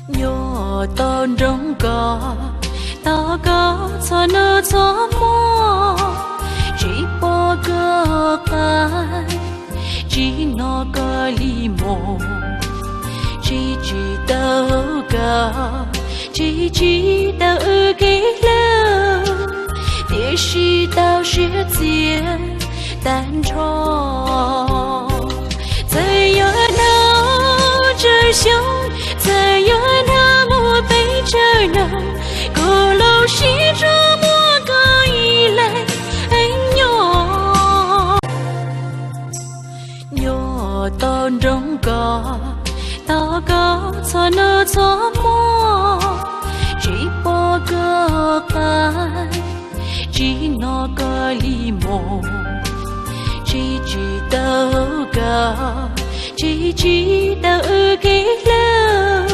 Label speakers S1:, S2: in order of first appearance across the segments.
S1: nhỏ ton trong cỏ ta có cho nó cho mò chỉ bỏ cơ cái chỉ nó có li mồ chỉ tao cả chỉ tao cái lơ để chỉ tao sẽ tiền tan trò在有那这胸在有那么背着呢鼓楼西这么个一来nhỏ ton trong cỏ ta có cho nó cho mò chỉ bỏ cơ cái chỉ nó có li mồ chỉ tao cả chỉ tao cái lơ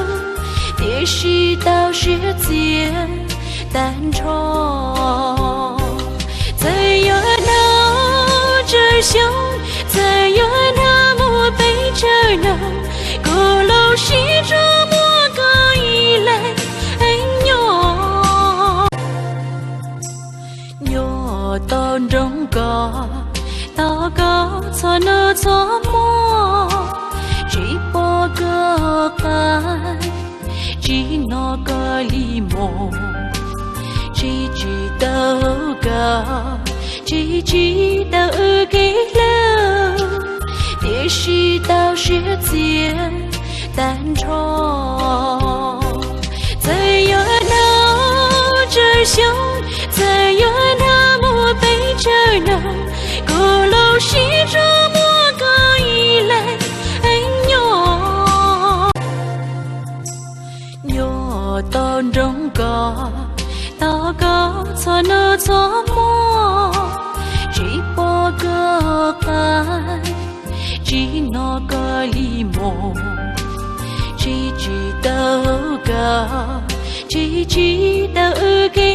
S1: để chỉ tao sẽ tiền tan trò在有那这胸在有那么背着呢鼓楼西这么个一来nhỏ ton trong cỏ ta có cho nó cho mò chỉ bỏ cơ cái chỉ nó có li mồ chỉ tao cả chỉ tao cái lơ để chỉ tao sẽ tiền tan trò在有那这胸在有那么背着呢鼓楼西这么个一来nhỏ ton trong cỏ ta có cho nó cho mò chỉ bỏ cơ cái chỉ nó có li mồ chỉ tao cả chỉ tao cái